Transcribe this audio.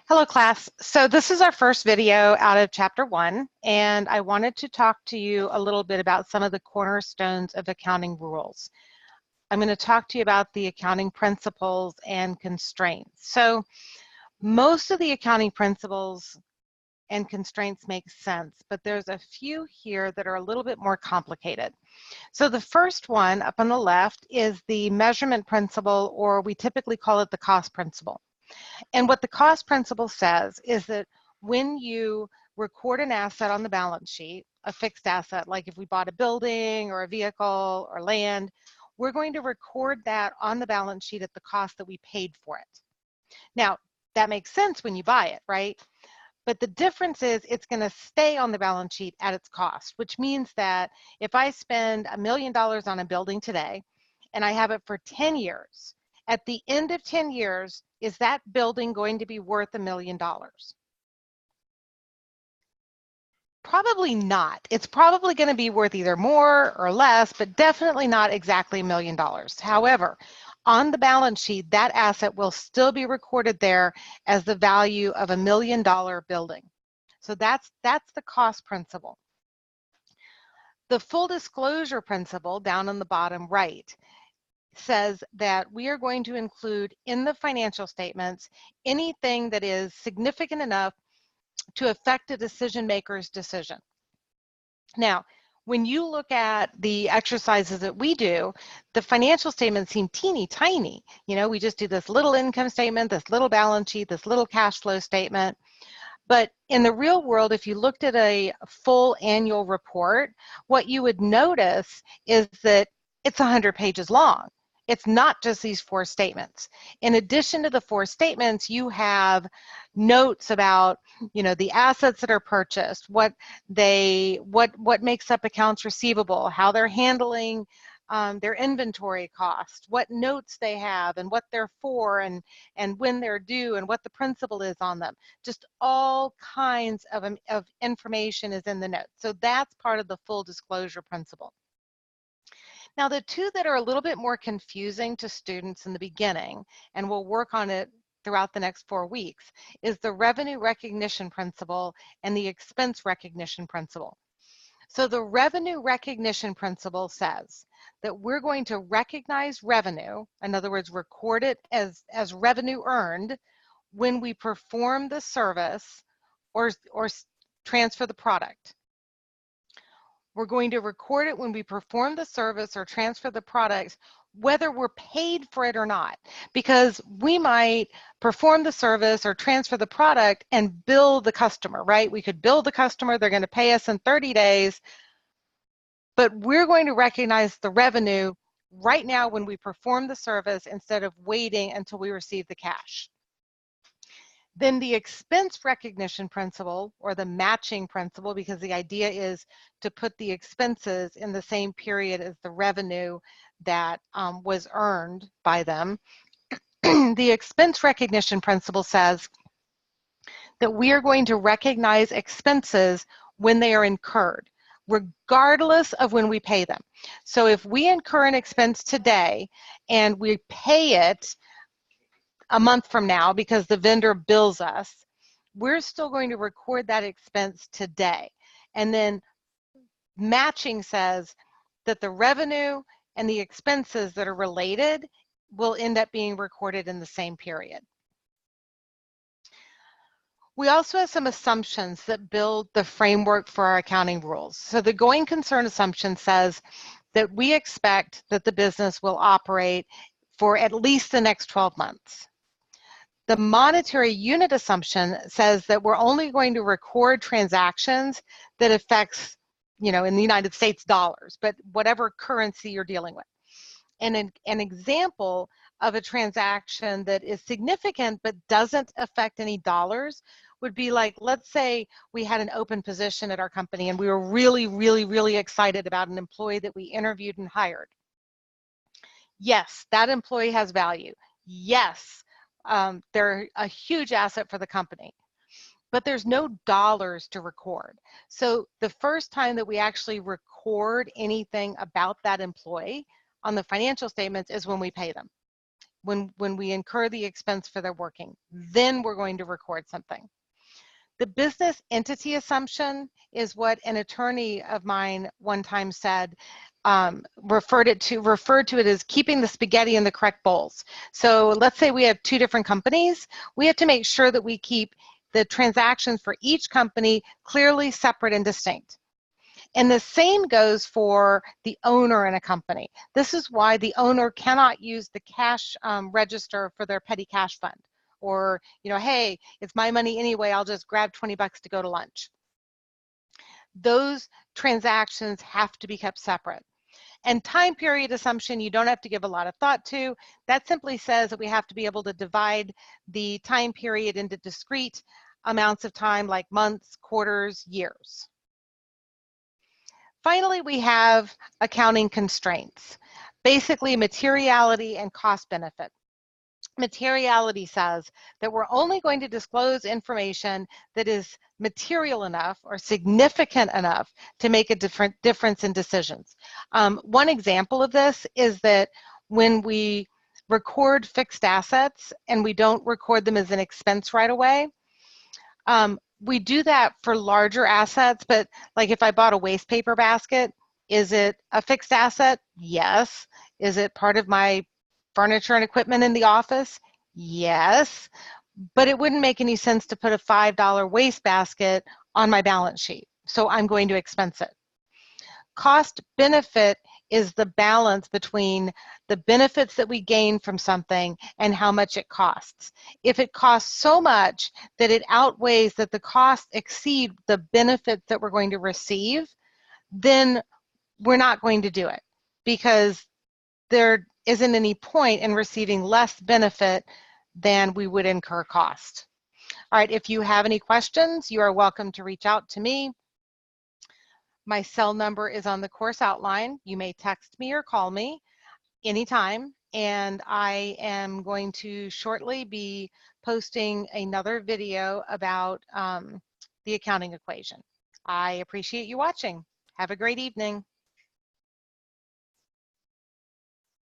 Hello class. So this is our first video out of chapter 1, and I wanted to talk to you a little bit about some of the cornerstones of accounting rules. I'm going to talk to you about the accounting principles and constraints. So most of the accounting principles and constraints make sense, but there's a few here that are a little bit more complicated. So the first one up on the left is the measurement principle, or we typically call it the cost principle. And what the cost principle says is that when you record an asset on the balance sheet, a fixed asset, like if we bought a building or a vehicle or land, we're going to record that on the balance sheet at the cost that we paid for it. Now, that makes sense when you buy it, right? But the difference is it's going to stay on the balance sheet at its cost, which means that if I spend $1 million on a building today and I have it for 10 years, at the end of 10 years, is that building going to be worth $1 million? Probably not. It's probably going to be worth either more or less, but definitely not exactly $1 million. However, on the balance sheet, that asset will still be recorded there as the value of $1 million building. So that's the cost principle. The full disclosure principle down on the bottom right says that we are going to include in the financial statements anything that is significant enough to affect a decision maker's decision. Now, when you look at the exercises that we do, the financial statements seem teeny tiny. You know, we just do this little income statement, this little balance sheet, this little cash flow statement. But in the real world, if you looked at a full annual report, what you would notice is that it's 100 pages long. It's not just these 4 statements. In addition to the 4 statements, you have notes about, you know, the assets that are purchased, what makes up accounts receivable, how they're handling their inventory cost, what notes they have and what they're for, and when they're due and what the principal is on them. Just all kinds of information is in the notes. So that's part of the full disclosure principle. Now, the two that are a little bit more confusing to students in the beginning, and we'll work on it throughout the next 4 weeks, is the revenue recognition principle and the expense recognition principle. So the revenue recognition principle says that we're going to recognize revenue, in other words, record it as revenue earned when we perform the service or transfer the product. We're going to record it when we perform the service or transfer the product, whether we're paid for it or not, because we might perform the service or transfer the product and bill the customer, right? We could bill the customer, they're going to pay us in 30 days, but we're going to recognize the revenue right now when we perform the service instead of waiting until we receive the cash. Then the expense recognition principle, or the matching principle, because the idea is to put the expenses in the same period as the revenue that was earned by them. The expense recognition principle says that we are going to recognize expenses when they are incurred, regardless of when we pay them. So if we incur an expense today and we pay it a month from now because the vendor bills us, we're still going to record that expense today. And then matching says that the revenue and the expenses that are related will end up being recorded in the same period. We also have some assumptions that build the framework for our accounting rules. So the going concern assumption says that we expect that the business will operate for at least the next 12 months. The monetary unit assumption says that we're only going to record transactions that affects, you know, in the United States dollars, but whatever currency you're dealing with. And an example of a transaction that is significant but doesn't affect any dollars would be like, let's say we had an open position at our company and we were really excited about an employee that we interviewed and hired. Yes, that employee has value. Yes, they're a huge asset for the company, but there's no dollars to record. So the first time that we actually record anything about that employee on the financial statements is when we pay them. when we incur the expense for their working. Then we're going to record something. The business entity assumption is what an attorney of mine one time said, referred to it as keeping the spaghetti in the correct bowls. So let's say we have two different companies. We have to make sure that we keep the transactions for each company clearly separate and distinct. And the same goes for the owner in a company. This is why the owner cannot use the cash register for their petty cash fund. Or, you know, hey, it's my money anyway, I'll just grab 20 bucks to go to lunch. Those transactions have to be kept separate. And time period assumption, you don't have to give a lot of thought to. That simply says that we have to be able to divide the time period into discrete amounts of time like months, quarters, years. Finally, we have accounting constraints, basically materiality and cost benefit. Materiality says that we're only going to disclose information that is material enough or significant enough to make a difference in decisions. One example of this is that when we record fixed assets and we don't record them as an expense right away, we do that for larger assets, but like if I bought a waste paper basket, is it a fixed asset? Yes. Is it part of my furniture and equipment in the office? Yes. But it wouldn't make any sense to put a $5 waste basket on my balance sheet. So I'm going to expense it. Cost benefit is the balance between the benefits that we gain from something and how much it costs. If it costs so much that it outweighs, that the costs exceed the benefits that we're going to receive, then we're not going to do it, because there isn't any point in receiving less benefit than we would incur cost. All right, if you have any questions, you are welcome to reach out to me. My cell number is on the course outline. You may text me or call me anytime, and I am going to shortly be posting another video about the accounting equation. I appreciate you watching. Have a great evening.